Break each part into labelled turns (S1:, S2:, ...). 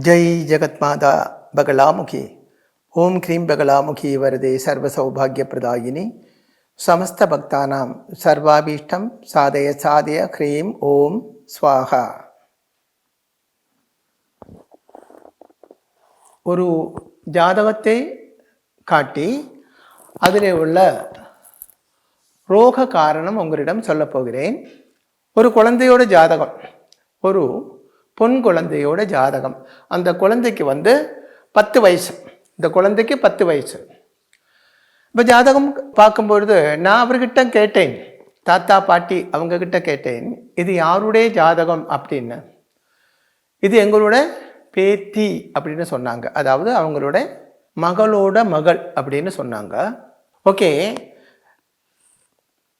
S1: जय जगत्माता बगलामुखी ओम क्रीं बगलामुखी वरदे सर्वसौभाग्यप्रदायिनी समस्त भक्तानां सर्वाभीष्टं साधय साधय ह्रीं ओम स्वाहा. ஒரு ஜாதகத்தை காட்டி அதிலே உள்ள ரோக காரணம் உங்களிடம் சொல்ல போகிறேன். ஒரு குழந்தையோட ஜாதகம், ஒரு பொன் குழந்தையோட ஜாதகம். அந்த குழந்தைக்கு 10 வயசு. இந்த குழந்தைக்கு 10 வயசு. இப்போ ஜாதகம் பார்க்கும்பொழுது நான் அவர்கிட்ட கேட்டேன், தாத்தா பாட்டி அவங்க கிட்ட கேட்டேன், இது யாருடைய ஜாதகம் அப்படின்னு. இது எங்களோட பேத்தி அப்படின்னு சொன்னாங்க. அதாவது அவங்களோட மகளோட மகள் அப்படின்னு சொன்னாங்க. Okay,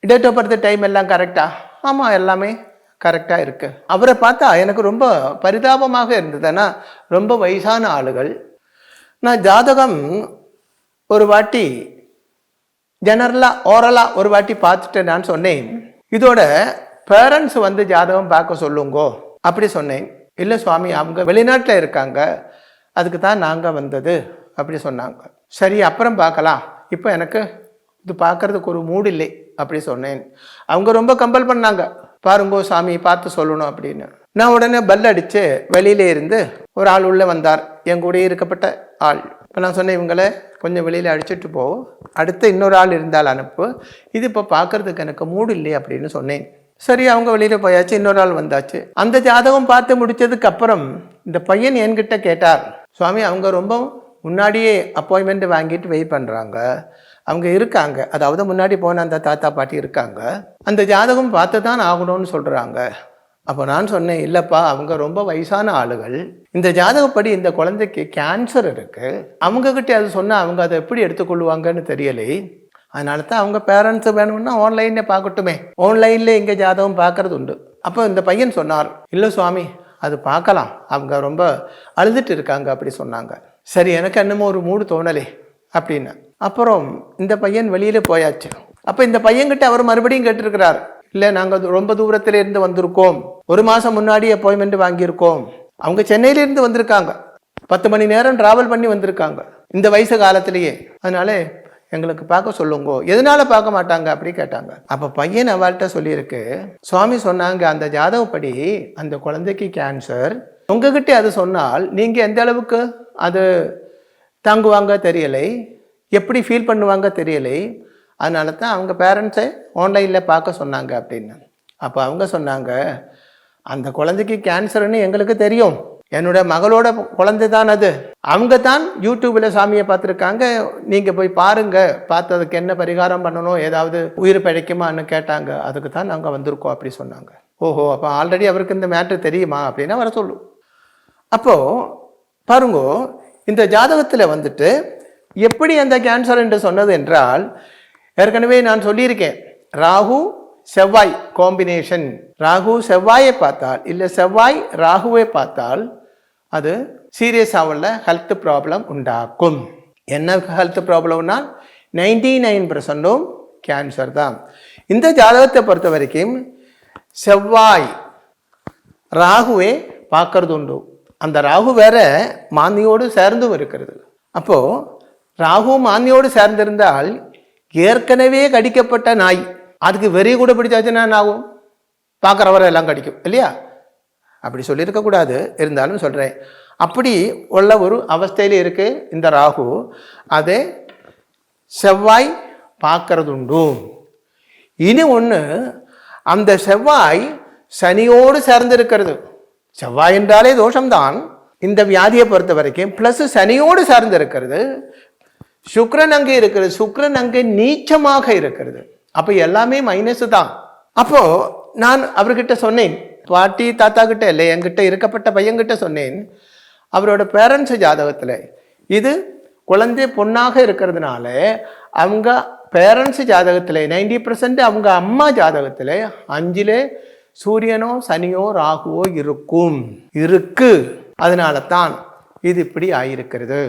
S1: date of birth time எல்லாம் கரெக்டா? ஆமாம், எல்லாமே கரெக்டாக இருக்குது. அவரை பார்த்தா எனக்கு ரொம்ப பரிதாபமாக இருந்தது. ஆனால் ரொம்ப வயசான ஆளுகள். நான் ஜாதகம் ஒரு வாட்டி ஜெனரலாக ஓரலாக ஒரு வாட்டி பார்த்துட்டு நான் சொன்னேன், இதோட பேரண்ட்ஸ் ஜாதகம் பார்க்க சொல்லுங்கோ அப்படி சொன்னேன். இல்லை சுவாமி, அவங்க வெளிநாட்டில் இருக்காங்க, அதுக்கு தான் நாங்கள் வந்தது அப்படி சொன்னாங்க. சரி, அப்புறம் பார்க்கலாம், இப்போ எனக்கு இது பார்க்கறதுக்கு ஒரு மூடு இல்லை அப்படி சொன்னேன். அவங்க ரொம்ப கம்பல் பண்ணாங்க, பாருங்கோ சாமி பார்த்து சொல்லணும் அப்படின்னு. நான் உடனே பல் அடித்து வெளியில இருந்து ஒரு ஆள் உள்ளே வந்தார், என் கூட இருக்கப்பட்ட ஆள். இப்போ நான் சொன்னேன், இவங்களை கொஞ்சம் வெளியில் அடிச்சுட்டு போ, அடுத்து இன்னொரு ஆள் இருந்தால் அனுப்பு, இது இப்போ பார்க்கறதுக்கு எனக்கு மூடு இல்லை அப்படின்னு சொன்னேன். சரி, அவங்க வெளியில் போயாச்சு, இன்னொரு ஆள் வந்தாச்சு. அந்த ஜாதகம் பார்த்து முடித்ததுக்கு அப்புறம் இந்த பையன் என்கிட்ட கேட்டார், சுவாமி அவங்க ரொம்ப முன்னாடியே அப்பாயின்மெண்ட் வாங்கிட்டு வெயிட் பண்ணுறாங்க, அவங்க இருக்காங்க, அதாவது முன்னாடி போன அந்த தாத்தா பாட்டி இருக்காங்க, அந்த ஜாதகம் பார்த்து தான் ஆகணும்னு சொல்கிறாங்க. அப்போ நான் சொன்னேன், இல்லைப்பா அவங்க ரொம்ப வயசான ஆளுகள், இந்த ஜாதகப்படி இந்த குழந்தைக்கு கேன்சர் இருக்குது, அவங்கக்கிட்ட அது சொன்னால் அவங்க அதை எப்படி எடுத்துக்கொள்வாங்கன்னு தெரியலை. அதனால தான் அவங்க பேரண்ட்ஸு வேணும்னா ஆன்லைனில் பார்க்கட்டுமே, ஆன்லைனில் இங்கே ஜாதகம் பார்க்கறது உண்டு. அப்போ இந்த பையன் சொன்னார், இல்லை சுவாமி அது பார்க்கலாம், அவங்க ரொம்ப அழுதுட்டு இருக்காங்க அப்படி சொன்னாங்க. சரி, எனக்கு என்னமோ ஒரு மூடு தோணலே அப்படின்னு. அப்புறம் இந்த பையன் வெளியில் போயாச்சு. அப்போ இந்த பையன்கிட்ட அவர் மறுபடியும் கேட்டிருக்கிறார், இல்லை நாங்கள் ரொம்ப தூரத்தில் இருந்து வந்திருக்கோம், ஒரு மாதம் முன்னாடி அப்பாயின்மெண்ட் வாங்கியிருக்கோம், அவங்க சென்னையிலேருந்து வந்திருக்காங்க, 10 மணி நேரம் ட்ராவல் பண்ணி வந்திருக்காங்க இந்த வயசு காலத்திலேயே, அதனால எங்களுக்கு பார்க்க சொல்லுங்கோ, எதனால பார்க்க மாட்டாங்க அப்படி கேட்டாங்க. அப்போ பையன் அவள்கிட்ட சொல்லியிருக்கு, சுவாமி சொன்னாங்க அந்த ஜாதகப்படி அந்த குழந்தைக்கு கேன்சர், உங்ககிட்ட அது சொன்னால் நீங்கள் எந்த அளவுக்கு அது தாங்குவாங்க தெரியலை, எப்படி ஃபீல் பண்ணுவாங்க தெரியலை, அதனால தான் அவங்க பேரண்ட்ஸை ஆன்லைனில் பார்க்க சொன்னாங்க அப்படின்னு. அப்போ அவங்க சொன்னாங்க, அந்த குழந்தைக்கு கேன்சர்னு எங்களுக்கு தெரியும், என்னோட மகளோட குழந்தை தான் அது, அவங்க தான் யூடியூப்பில் சாமியை பார்த்துருக்காங்க, நீங்கள் போய் பாருங்கள், பார்த்து அதுக்கு என்ன பரிகாரம் பண்ணணும், ஏதாவது உயிர் பிழைக்குமான்னு கேட்டாங்க, அதுக்கு தான் நாங்கள் வந்திருக்கோம் அப்படி சொன்னாங்க. ஓஹோ, அப்போ ஆல்ரெடி அவருக்கு இந்த மேட்ரு தெரியுமா அப்படின்னா வர சொல்லும். அப்போது பாருங்கோ, இந்த ஜாதகத்தில் எப்படி அந்த கேன்சர் என்று சொன்னது என்றால், ஏற்கனவே நான் சொல்லியிருக்கேன், ராகு செவ்வாய் காம்பினேஷன், ராகு செவ்வாயை பார்த்தால் இல்லை செவ்வாய் ராகுவை பார்த்தால் அது சீரியஸாக உள்ள ஹெல்த் ப்ராப்ளம் உண்டாக்கும். என்ன ஹெல்த் ப்ராப்ளம்னா 99% கேன்சர் தான். இந்த ஜாதகத்தை பொறுத்த வரைக்கும் செவ்வாய் ராகுவை பார்க்கறது உண்டு. அந்த ராகு வேற மாந்தியோடு சேர்ந்தும் இருக்கிறது. அப்போது ராகு மாந்தியோடு சேர்ந்திருந்தால் ஏற்கனவே கடிக்கப்பட்ட நாய் அதுக்கு வெறி கூட பிடிச்சாச்சுன்னா ஆகும், பார்க்குறவரை எல்லாம் கடிக்கும் இல்லையா? அப்படி சொல்லியிருக்கக்கூடாது, இருந்தாலும் சொல்கிறேன். அப்படி உள்ள ஒரு அவஸ்தையில் இருக்குது இந்த ராகு, அதை செவ்வாய் பார்க்கறது உண்டு. இனி ஒன்று, அந்த செவ்வாய் சனியோடு சேர்ந்திருக்கிறது. செவ்வாய் என்றாலே தோஷம்தான் இந்த வியாதியை பொறுத்த வரைக்கும், ப்ளஸ் சனியோடு சார்ந்து இருக்கிறது. சுக்கிரன் அங்கே இருக்கிறது, சுக்கிரன் அங்கே நீச்சமாக இருக்கிறது. அப்போ எல்லாமே மைனஸ் தான். அப்போ நான் அவர்கிட்ட சொன்னேன், பாட்டி தாத்தா கிட்ட இல்லை, என்கிட்ட இருக்கப்பட்ட பையன்கிட்ட சொன்னேன், அவரோட பேரண்ட்ஸ் ஜாதகத்தில் இது குழந்தை பொண்ணாக இருக்கிறதுனால அவங்க பேரண்ட்ஸ் ஜாதகத்தில் 90% அவங்க அம்மா ஜாதகத்தில் 5ல் சூரியனோ சனியோ ராகுவோ இருக்கு, அதனால தான் இது இப்படி ஆயிருக்கிறது.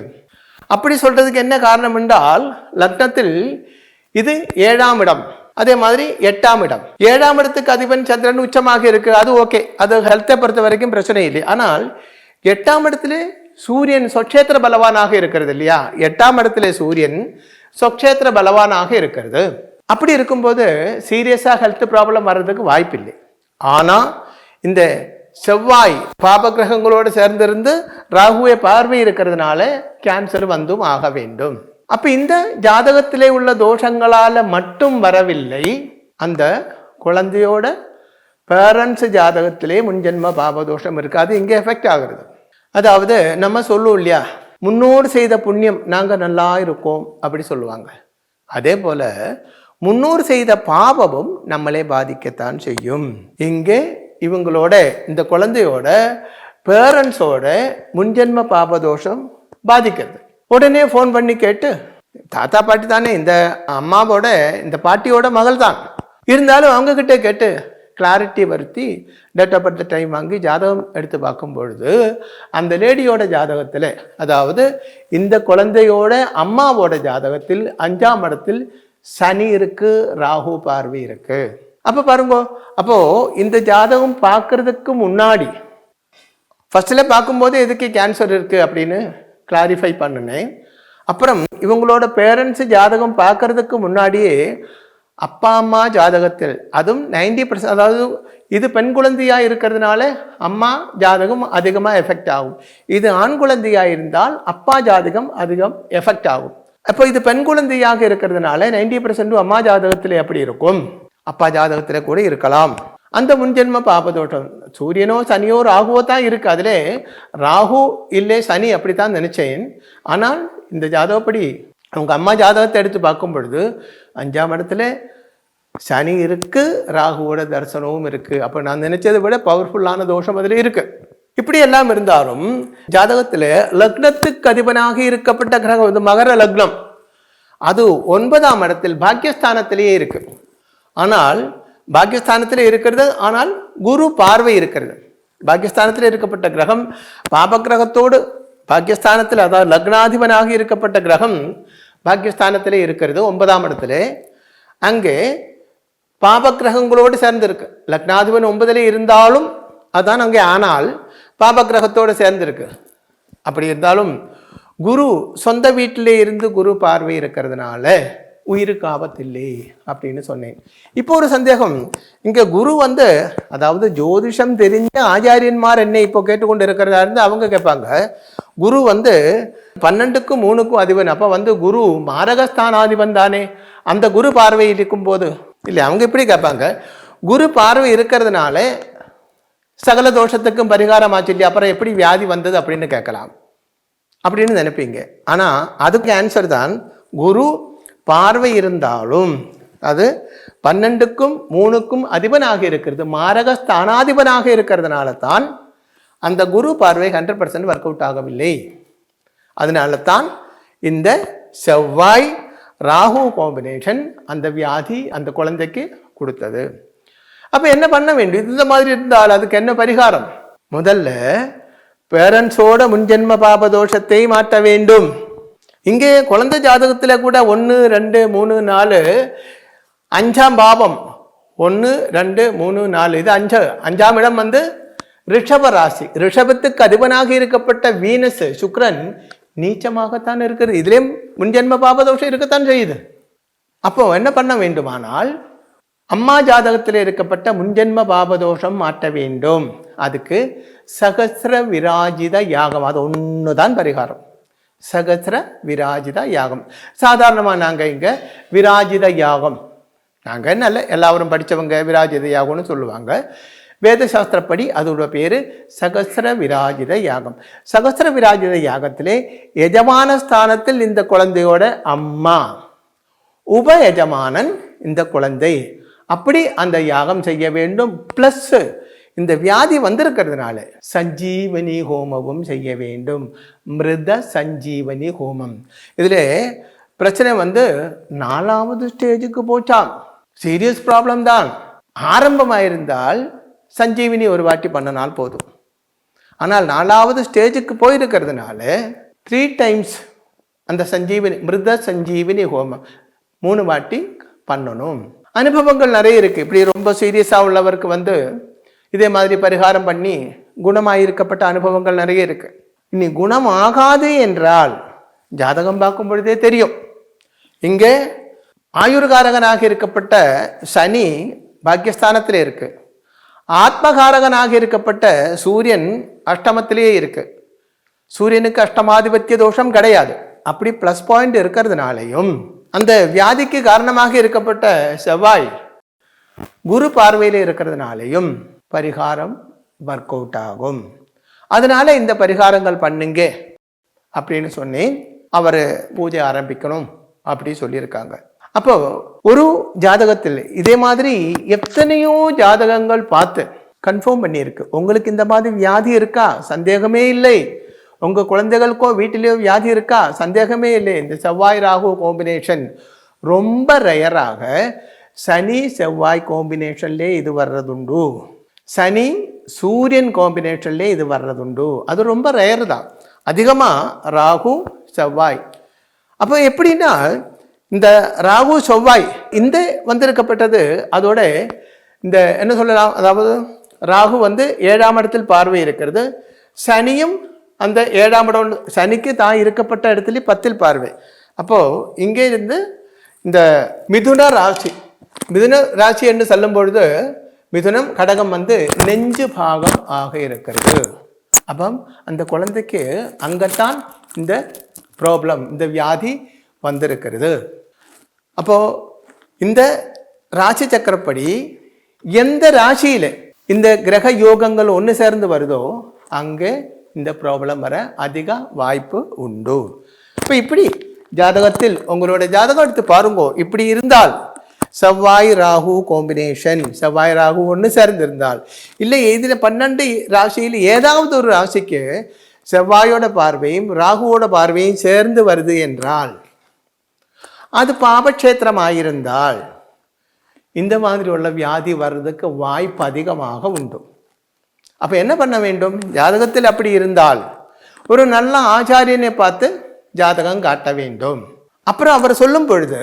S1: அப்படி சொல்றதுக்கு என்ன காரணம் என்றால், லக்னத்தில் இது 7ஆம் இடம், அதே மாதிரி 8ஆம் இடம். 7ஆம் இடத்துக்கு அதிபன் சந்திரன் உச்சமாக இருக்கு, அது ஓகே, அது ஹெல்த்தை பொறுத்த வரைக்கும் பிரச்சனை இல்லை. ஆனால் 8ஆம் இடத்துல சூரியன் சொக்ஷேத்திர பலவானாக இருக்கிறது இல்லையா, 8ஆம் இடத்துல சூரியன் சொக்ஷேத்திர பலவானாக இருக்கிறது. அப்படி இருக்கும்போது சீரியஸா ஹெல்த் ப்ராப்ளம் வர்றதுக்கு வாய்ப்பில்லை. ஆனா இந்த செவ்வாய் பாப கிரகங்களோடு சேர்ந்திருந்து ராகுவை பார்வை இருக்கிறதுனால கேன்சர் வந்தும் ஆக வேண்டும். அப்ப இந்த ஜாதகத்திலே உள்ள தோஷங்களால மட்டும் வரவில்லை, அந்த குழந்தையோட பேரண்ட்ஸ் ஜாதகத்திலே முன்ஜென்ம பாபதோஷம் இருக்கு, அது இங்கே எஃபெக்ட் ஆகுறது. அதாவது நம்ம சொல்லுவோம் இல்லையா, முன்னோர் செய்த புண்ணியம் நாங்க நல்லா இருக்கோம் அப்படி சொல்லுவாங்க. அதே போல முன்னோர் செய்த பாபமும் நம்மளே பாதிக்கத்தான் செய்யும். இங்கே இவங்களோட இந்த குழந்தையோட பேரண்ட்ஸோட முன்ஜென்ம பாபதோஷம் பாதிக்கிறது. உடனே ஃபோன் பண்ணி கேட்டு, தாத்தா பாட்டி தானே, இந்த அம்மாவோட இந்த பாட்டியோட மகள் தான், இருந்தாலும் அவங்க கிட்ட கேட்டு கிளாரிட்டி வருத்தி டேட் ஆஃப் பர்த் டைம் வாங்கி ஜாதகம் எடுத்து பார்க்கும் பொழுது அந்த லேடியோட ஜாதகத்தில், அதாவது இந்த குழந்தையோட அம்மாவோட ஜாதகத்தில் 5ஆம் இடத்தில் சனி இருக்கு, ராகு பார்வை இருக்கு. அப்போ பாருங்க, அப்போ இந்த ஜாதகம் பார்க்கறதுக்கு முன்னாடி ஃபர்ஸ்ட்ல பார்க்கும்போது எதுக்கு கேன்சர் இருக்கு அப்படின்னு கிளாரிஃபை பண்ணினேன். அப்புறம் இவங்களோட பேரண்ட்ஸ் ஜாதகம் பார்க்கறதுக்கு முன்னாடியே அப்பா அம்மா ஜாதகத்தில், அதுவும் 90%, அதாவது இது பெண் குழந்தையா இருக்கிறதுனால அம்மா ஜாதகம் அதிகமாக எஃபெக்ட் ஆகும். இது ஆண் குழந்தையா இருந்தால் அப்பா ஜாதகம் அதிகம் எஃபெக்ட் ஆகும். அப்போ இது பெண் குழந்தையாக இருக்கிறதுனால 90% அம்மா ஜாதகத்தில் எப்படி இருக்கும், அப்பா ஜாதகத்தில் கூட இருக்கலாம். அந்த முன்ஜென்ம பாபதோஷம் சூரியனோ சனியோ ராகுவோ தான் இருக்கு. அதில் ராகு இல்லை சனி அப்படித்தான் நினைச்சேன். ஆனால் இந்த ஜாதகப்படி அவங்க அம்மா ஜாதகத்தை எடுத்து பார்க்கும் பொழுது 5ஆம் இடத்துல சனி இருக்கு, ராகுவோட தரிசனமும் இருக்கு. அப்போ நான் நினைச்சதை விட பவர்ஃபுல்லான தோஷம் அதில் இருக்கு. இப்படி எல்லாம் இருந்தாலும் ஜாதகத்தில் லக்னத்துக்கு அதிபனாக இருக்கப்பட்ட கிரகம் இந்த மகர லக்னம், அது 9ஆம் இடத்தில் பாக்கியஸ்தானத்திலேயே இருக்கு. ஆனால் பாக்கியஸ்தானத்தில் இருக்கிறது, ஆனால் குரு பார்வை இருக்கிறது. பாக்கியஸ்தானத்தில் இருக்கப்பட்ட கிரகம் பாபகிரகத்தோடு பாக்கியஸ்தானத்தில், அதாவது லக்னாதிபனாக இருக்கப்பட்ட கிரகம் பாக்கியஸ்தானத்திலே இருக்கிறது 9ஆம் இடத்துல. அங்கே பாபகிரகங்களோடு சேர்ந்திருக்கு. லக்னாதிபன் 9லே இருந்தாலும் அதான் அங்கே, ஆனால் பாபகிரகத்தோடு சேர்ந்திருக்கு. அப்படி இருந்தாலும் குரு சொந்த வீட்டிலே இருந்து குரு பார்வை இருக்கிறதுனால உயிருக்கு ஆபத்தில்லை அப்படின்னு சொன்னேன். இப்போ ஒரு சந்தேகம், இங்க குரு அதாவது ஜோதிஷம் தெரிஞ்ச ஆச்சாரியன்மார் என்னை இப்போ கேட்டுக்கொண்டு இருக்கிறதா இருந்து அவங்க கேட்பாங்க, குரு 12க்கும் 3க்கும் அதிபன், அப்போ குரு மாரகஸ்தானாதிபன் தானே, அந்த குரு பார்வை இருக்கும் போது இல்லை. அவங்க இப்படி கேட்பாங்க, குரு பார்வை இருக்கிறதுனால சகல தோஷத்துக்கும் பரிகாரம் ஆச்சு இல்லையா, அப்புறம் எப்படி வியாதி வந்தது அப்படின்னு கேட்கலாம் அப்படின்னு நினைப்பீங்க. ஆனால் அதுக்கு ஆன்சர் தான், குரு பார்வை இருந்தாலும் அது 12க்கும் 3க்கும் அதிபனாக இருக்கிறது, மாரகஸ்தானாதிபனாக இருக்கிறதுனால தான் அந்த குரு பார்வை 100% ஒர்க் அவுட் ஆகவில்லை. அதனால தான் இந்த செவ்வாய் ராகு காம்பினேஷன் அந்த வியாதி அந்த குழந்தைக்கு கொடுத்தது. அப்போ என்ன பண்ண வேண்டும்? இந்த மாதிரி இருந்தால் அதுக்கு என்ன பரிகாரம்? முதல்ல பேரண்ட்ஸோட முன்ஜென்ம பாபதோஷத்தை மாற்ற வேண்டும். இங்கே குழந்தை ஜாதகத்தில் கூட 1, 2, 3, 4 5ஆம் பாவம் 1, 2, 3, 4 இது 5ஆம் இடம் ரிஷப ராசி. ரிஷபத்துக்கு அதிபனாக இருக்கப்பட்ட வீனஸ் சுக்கிரன் நீச்சமாகத்தான் இருக்கிறது. இதுலேயும் முன்ஜென்ம பாபதோஷம் இருக்கத்தான் செய்யுது. அப்போ என்ன பண்ண வேண்டுமானால் அம்மா ஜாதகத்தில் இருக்கப்பட்ட முன்ஜென்ம பாபதோஷம் மாற்ற வேண்டும். அதுக்கு சகஸ்ர விராஜித யாகம், அது ஒண்ணுதான் பரிகாரம். சகஸ்ர விராஜித யாகம். சாதாரணமாக நாங்கள் இங்கே விராஜித யாகம், நாங்கள் நல்ல எல்லாரும் படித்தவங்க விராஜித யாகம்னு சொல்லுவாங்க. வேத சாஸ்திரப்படி அதோட பேரு சகஸ்ர விராஜித யாகம். சகஸ்ர விராஜித யாகத்திலே எஜமான ஸ்தானத்தில் இந்த குழந்தையோட அம்மா, உப எஜமானன் இந்த குழந்தை, அப்படி அந்த யாகம் செய்ய வேண்டும். பிளஸ் இந்த வியாதி வந்திருக்கிறதுனால சஞ்சீவனி ஹோமமும் செய்ய வேண்டும். மிருத சஞ்சீவனி ஹோமம். இதில் பிரச்சனை 4வது ஸ்டேஜுக்கு போச்சாம். சீரியஸ் ப்ராப்ளம் தான். ஆரம்பமாயிருந்தால் சஞ்சீவினி ஒரு வாட்டி பண்ணினால் போதும். ஆனால் 4வது ஸ்டேஜுக்கு போயிருக்கிறதுனால 3 டைம்ஸ் அந்த சஞ்சீவனி மிருத சஞ்சீவினி ஹோமம் 3 வாட்டி பண்ணணும். அனுபவங்கள் நிறைய இருக்கு. இப்படி ரொம்ப சீரியஸாக உள்ளவருக்கு இதே மாதிரி பரிகாரம் பண்ணி குணமாயிருக்கப்பட்ட அனுபவங்கள் நிறைய இருக்கு. இனி குணமாகாது என்றால் ஜாதகம் பார்க்கும் பொழுதே தெரியும். இங்கே ஆயுர்காரகனாக இருக்கப்பட்ட சனி பாக்கியஸ்தானத்திலே இருக்கு. ஆத்மகாரகனாக இருக்கப்பட்ட சூரியன் அஷ்டமத்திலேயே இருக்கு. சூரியனுக்கு அஷ்டமாதிபத்திய தோஷம் கிடையாது. அப்படி ப்ளஸ் பாயிண்ட் இருக்கிறதுனாலையும் அந்த வியாதிக்கு காரணமாக இருக்கப்பட்ட செவ்வாய் குரு பார்வையில் இருக்கிறதுனாலையும் பரிகாரம் ஒர்க் அவுட் ஆகும். அதனால இந்த பரிகாரங்கள் பண்ணுங்க அப்படின்னு சொன்னேன். அவர் பூஜை ஆரம்பிக்கணும் அப்படி சொல்லியிருக்காங்க. அப்போ ஒரு ஜாதகத்தில் இதே மாதிரி எத்தனையோ ஜாதகங்கள் பார்த்து கன்ஃபார்ம் பண்ணியிருக்கு. உங்களுக்கு இந்த மாதிரி வியாதி இருக்கா? சந்தேகமே இல்லை. உங்க குழந்தைகளுக்கோ வீட்டிலேயோ வியாதி இருக்கா? சந்தேகமே இல்லை. இந்த செவ்வாய் ராகு காம்பினேஷன் ரொம்ப ரயராக சனி செவ்வாய் காம்பினேஷன்லே இது வர்றதுண்டு. சனி சூரியன் காம்பினேஷன்லே இது வர்றதுண்டு. அது ரொம்ப ரயர் தான். அதிகமாக ராகு செவ்வாய். அப்போ எப்படின்னா இந்த ராகு செவ்வாய் இந்த வந்திருக்கப்பட்டது அதோட இந்த என்ன சொல்லலாம், அதாவது ராகு 7ஆம் இடத்தில் பார்வை இருக்கிறது. சனியும் அந்த 7ஆம் இடம் சனிக்கு தான் இருக்கப்பட்ட இடத்துல 10ல் பார்வை. அப்போது இங்கே இருந்து இந்த மிதுன ராசி என்று சொல்லும் பொழுது மிதுனம் கடகம் நெஞ்சு பாகம் ஆக இருக்கிறது. அப்போ அந்த குழந்தைக்கு அங்கத்தான் இந்த ப்ராப்ளம், இந்த வியாதி வந்திருக்கிறது. அப்போது இந்த ராசி சக்கரப்படி எந்த ராசியில் இந்த கிரக யோகங்கள் ஒன்று சேர்ந்து வருதோ அங்கே இந்த ப்ராப்ளம் வர அதிக வாய்ப்பு உண்டு. இப்போ இப்படி ஜாதகத்தில் உங்களோட ஜாதகம் எடுத்து பாருங்கோ. இப்படி இருந்தால் செவ்வாய் ராகு காம்பினேஷன், செவ்வாய் ராகு ஒன்று சேர்ந்திருந்தால், இல்லை இதில் 12 ராசியில் ஏதாவது ஒரு ராசிக்கு செவ்வாயோட பார்வையும் ராகுவோட பார்வையும் சேர்ந்து வருது என்றால், அது பாபக்ஷேத்திரமாயிருந்தால் இந்த மாதிரி உள்ள வியாதி வர்றதுக்கு வாய்ப்பு அதிகமாக உண்டு. அப்போ என்ன பண்ண வேண்டும்? ஜாதகத்தில் அப்படி இருந்தால் ஒரு நல்ல ஆச்சாரியனை பார்த்து ஜாதகம் காட்ட வேண்டும். அப்புறம் அவர் சொல்லும் பொழுது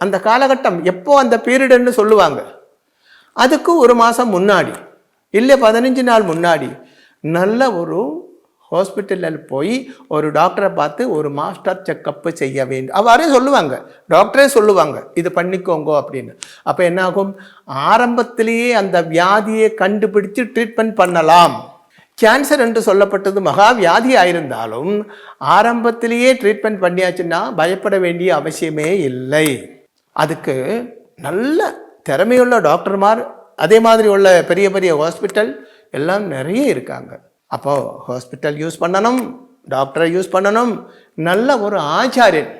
S1: அந்த காலகட்டம் எப்போ அந்த பீரியடுன்னு சொல்லுவாங்க. அதுக்கு ஒரு மாதம் முன்னாடி இல்லை 15 நாள் முன்னாடி நல்ல ஒரு ஹாஸ்பிட்டலில் போய் ஒரு டாக்டரை பார்த்து ஒரு மாஸ்டர் செக்கப்பு செய்ய வேண்டும். அவரே சொல்லுவாங்க, டாக்டரே சொல்லுவாங்க இது பண்ணிக்கோங்க அப்படின்னு. அப்போ என்ன ஆகும்? ஆரம்பத்திலேயே அந்த வியாதியை கண்டுபிடிச்சு ட்ரீட்மெண்ட் பண்ணலாம். கேன்சர் என்று சொல்லப்பட்டது மகா வியாதி ஆயிருந்தாலும் ஆரம்பத்திலேயே ட்ரீட்மெண்ட் பண்ணியாச்சுன்னா பயப்பட வேண்டிய அவசியமே இல்லை. அதுக்கு நல்ல திறமையுள்ள டாக்டர்மார், அதே மாதிரி உள்ள பெரிய பெரிய ஹாஸ்பிட்டல் எல்லாம் நிறைய இருக்காங்க. அப்போது ஹாஸ்பிட்டல் யூஸ் பண்ணணும், டாக்டரை யூஸ் பண்ணணும், நல்ல ஒரு ஆச்சாரியன்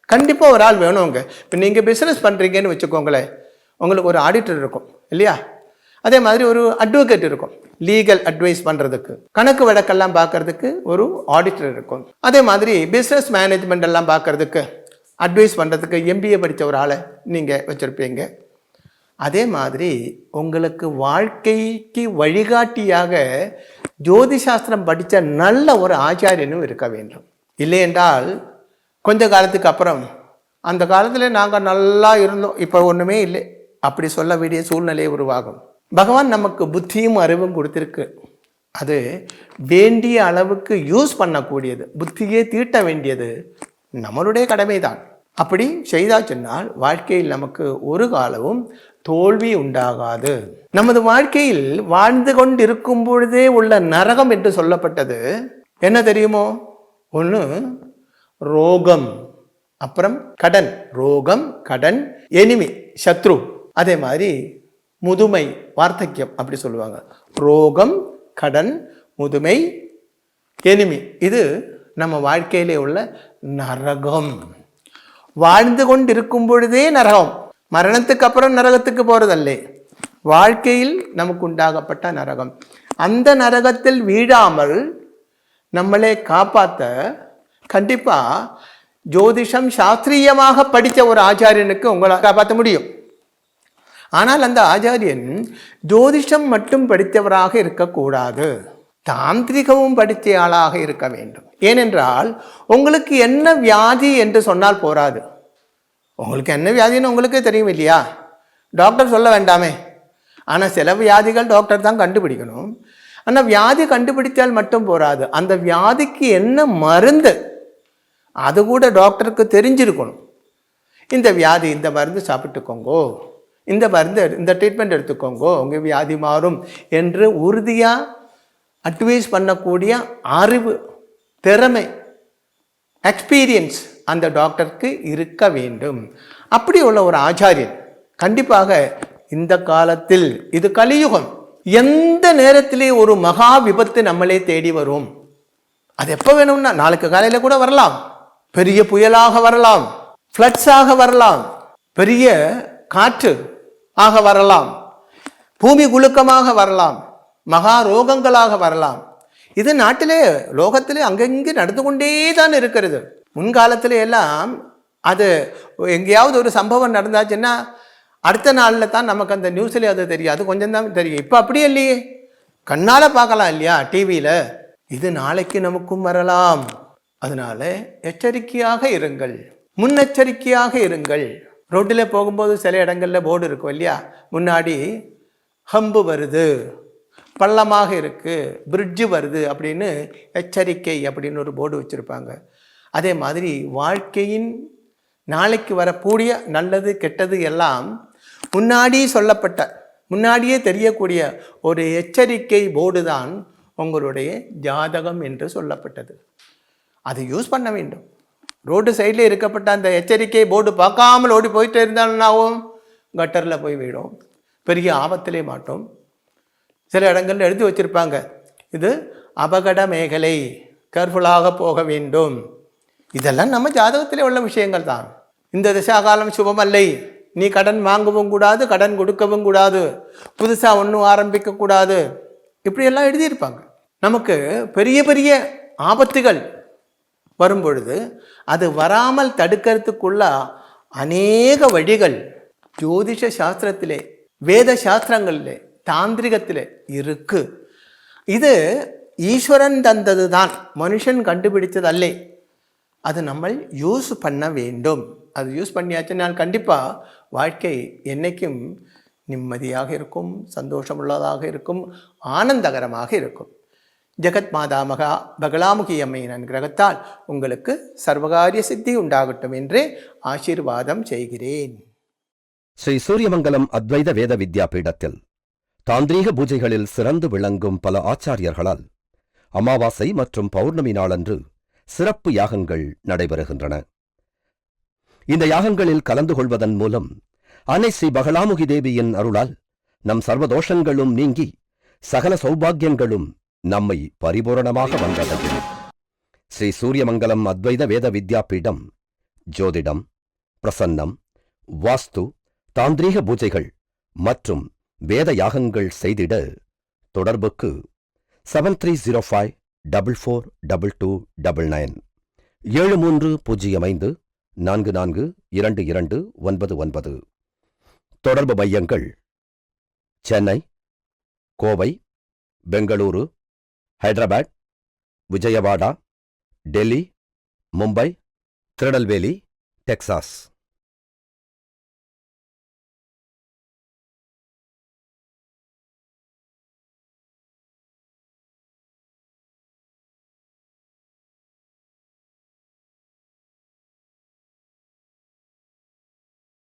S1: கண்டிப்பாக ஒரு ஆள் வேணுங்க. இப்போ நீங்கள் பிஸ்னஸ் பண்ணுறீங்கன்னு வச்சுக்கோங்களேன், உங்களுக்கு ஒரு ஆடிட்டர் இருக்கும் இல்லையா? அதே மாதிரி ஒரு அட்வொகேட் இருக்கும், லீகல் அட்வைஸ் பண்ணுறதுக்கு, கணக்கு வழக்கெல்லாம் பார்க்கறதுக்கு ஒரு ஆடிட்டர் இருக்கும். அதே மாதிரி பிஸ்னஸ் மேனேஜ்மெண்ட் எல்லாம் பார்க்கறதுக்கு அட்வைஸ் பண்ணுறதுக்கு MBA படித்த ஒரு ஆளை நீங்கள் வச்சுருப்பீங்க. அதே மாதிரி உங்களுக்கு வாழ்க்கைக்கு வழிகாட்டியாக ஜோதிஷாஸ்திரம் படித்த நல்ல ஒரு ஆச்சாரியனும் இருக்க வேண்டும். இல்லை என்றால் கொஞ்ச காலத்துக்கு அப்புறம் அந்த காலத்தில் நாங்கள் நல்லா இருந்தோம், இப்போ ஒன்றுமே இல்லை அப்படி சொல்ல வேண்டிய சூழ்நிலை உருவாகும். பகவான் நமக்கு புத்தியும் அறிவும் கொடுத்திருக்கு. அது வேண்டிய அளவுக்கு யூஸ் பண்ணக்கூடியது, புத்தியே தீட்ட வேண்டியது நம்மளுடைய கடமை தான். அப்படி செய்தா சொன்னால் வாழ்க்கையில் நமக்கு ஒரு காலமும் தோல்வி உண்டாகாது. நமது வாழ்க்கையில் வாழ்ந்து கொண்டிருக்கும் பொழுதே உள்ள நரகம் என்று சொல்லப்பட்டது என்ன தெரியுமோ? ஒன்று ரோகம், அப்புறம் கடன். ரோகம், கடன், எனிமி, சத்ரு. அதே மாதிரி முதுமை, வார்த்தக்கியம் அப்படி சொல்லுவாங்க. ரோகம், கடன், முதுமை, எனிமி, இது நம்ம வாழ்க்கையிலே உள்ள நரகம். வாழ்ந்து கொண்டிருக்கும் பொழுதே நரகம், மரணத்துக்கு அப்புறம் நரகத்துக்கு போறதல்லே, வாழ்க்கையில் நமக்கு உண்டாகப்பட்ட நரகம். அந்த நரகத்தில் வீழாமல் நம்மளை காப்பாற்ற கண்டிப்பா ஜோதிஷம் சாஸ்திரியமாக படித்த ஒரு ஆச்சாரியனுக்கு உங்களை காப்பாற்ற முடியும். ஆனால் அந்த ஆச்சாரியன் ஜோதிஷம் மட்டும் படித்தவராக இருக்கக்கூடாது, தாந்திரிகமும் படித்த ஆளாக இருக்க வேண்டும். ஏனென்றால் உங்களுக்கு என்ன வியாதி என்று சொன்னால் போராது. உங்களுக்கு என்ன வியாதின்னு உங்களுக்கே தெரியும் இல்லையா? டாக்டர் சொல்ல வேண்டாமே. ஆனால் சில வியாதிகள் டாக்டர் தான் கண்டுபிடிக்கணும். ஆனால் வியாதி கண்டுபிடித்தால் மட்டும் போராது, அந்த வியாதிக்கு என்ன மருந்து அது கூட டாக்டருக்கு தெரிஞ்சிருக்கணும். இந்த வியாதி இந்த மருந்து சாப்பிட்டுக்கோங்கோ, இந்த மருந்து இந்த ட்ரீட்மெண்ட் எடுத்துக்கோங்கோ, உங்கள் வியாதி மாறும் என்று உறுதியாக அட்வைஸ் பண்ணக்கூடிய அறிவு, திறமை, எக்ஸ்பீரியன்ஸ் அந்த டாக்டருக்கு இருக்க வேண்டும். அப்படி உள்ள ஒரு ஆச்சாரியன் கண்டிப்பாக இந்த காலத்தில், இது கலியுகம், எந்த நேரத்திலே ஒரு மகா விபத்து நம்மளே தேடி வரும். அது எப்போ வேணும்னா, நாளைக்கு காலையில் கூட வரலாம், பெரிய புயலாக வரலாம், ஃப்ளட்ஸாக வரலாம், பெரிய காற்று ஆக வரலாம், பூமி குலுக்கமாக வரலாம், மகா ரோகங்களாக வரலாம். இது நாட்டிலே லோகத்திலே அங்கங்கே நடந்து கொண்டே தான் இருக்கிறது. முன்காலத்திலே எல்லாம் அது எங்கேயாவது ஒரு சம்பவம் நடந்தாச்சுன்னா அடுத்த நாளில் தான் நமக்கு அந்த நியூஸில் அது தெரியும், அது கொஞ்சம் தான் தெரியும். இப்போ அப்படியே இல்லையே, கண்ணால் பார்க்கலாம் இல்லையா டிவியில். இது நாளைக்கு நமக்கும் வரலாம். அதனால எச்சரிக்கையாக இருங்கள், முன்னெச்சரிக்கையாக இருங்கள். ரோட்டில் போகும்போது சில இடங்களில் போர்டு இருக்கும் இல்லையா, முன்னாடி ஹம்பு வருது, பள்ளமாக இருக்குது, பிரிட்ஜு வருது அப்படின்னு எச்சரிக்கை அப்படின்னு ஒரு போர்டு வச்சுருப்பாங்க. அதே மாதிரி வாழ்க்கையின் நாளைக்கு வரக்கூடிய நல்லது கெட்டது எல்லாம் முன்னாடியே தெரியக்கூடிய ஒரு எச்சரிக்கை போர்டு தான் உங்களுடைய ஜாதகம் என்று சொல்லப்பட்டது. அதை யூஸ் பண்ண வேண்டும். ரோடு சைடில் இருக்கப்பட்ட அந்த எச்சரிக்கை போர்டு பார்க்காமல் ஓடி போயிட்டு இருந்தாலும் கட்டரில் போய் விடும், பெரிய ஆபத்திலே மாட்டோம். சில இடங்கள்ல எழுதி வச்சுருப்பாங்க, இது அபகட மேகலை, கேர்ஃபுல்லாக போக வேண்டும். இதெல்லாம் நம்ம ஜாதகத்திலே உள்ள விஷயங்கள் தான். இந்த திசாகாலம் சுபமல்லை, நீ கடன் வாங்கவும் கூடாது, கடன் கொடுக்கவும் கூடாது, புதுசாக ஒன்றும் ஆரம்பிக்கக்கூடாது, இப்படியெல்லாம் எழுதியிருப்பாங்க. நமக்கு பெரிய பெரிய ஆபத்துகள் வரும் பொழுது அது வராமல் தடுக்கிறதுக்குள்ள அநேக வழிகள் ஜோதிஷ சாஸ்திரத்திலே, வேத சாஸ்திரங்களிலே, தாந்திரிகத்தில் இருக்கு. இது ஈஸ்வரன் தந்தது தான், மனுஷன் கண்டுபிடித்தது அல்ல. அது நம்ம யூஸ் பண்ண வேண்டும். அது யூஸ் பண்ணியாச்சுனால் கண்டிப்பாக வாழ்க்கை என்றைக்கும் நிம்மதியாக இருக்கும், சந்தோஷமுள்ளதாக இருக்கும், ஆனந்தகரமாக இருக்கும். ஜெகத் மாதாமகா பகலாமுகி அம்மையின் அனுகிரகத்தால் உங்களுக்கு சர்வகாரிய சித்தி உண்டாகட்டும் என்று ஆசீர்வாதம் செய்கிறேன்.
S2: ஸ்ரீ சூரியமங்கலம் அத்வைத வேத வித்யா பீடத்தில் தாந்திரீக பூஜைகளில் சிறந்து விளங்கும் பல ஆச்சாரியர்களால் அமாவாசை மற்றும் பௌர்ணமி நாளன்று சிறப்பு யாகங்கள் நடைபெறுகின்றன. இந்த யாகங்களில் கலந்து கொள்வதன் மூலம் அன்னை ஸ்ரீ பகலாமுகி தேவியின் அருளால் நம் சர்வதோஷங்களும் நீங்கி சகல சௌபாகியங்களும் நம்மை பரிபூரணமாக வந்தடையும். ஸ்ரீ சூரியமங்கலம் அத்வைத வேத வித்யா பீடம் ஜோதிடம், பிரசன்னம், வாஸ்து, தாந்திரீக பூஜைகள் மற்றும் வேத யாகங்கள் செய்திட தொடர்புக்கு 7305442299 7305442299. தொடர்பு மையங்கள் சென்னை, கோவை, பெங்களூரு, ஹைதராபாத், விஜயவாடா, டெல்லி, மும்பை, திருநெல்வேலி, டெக்சாஸ்.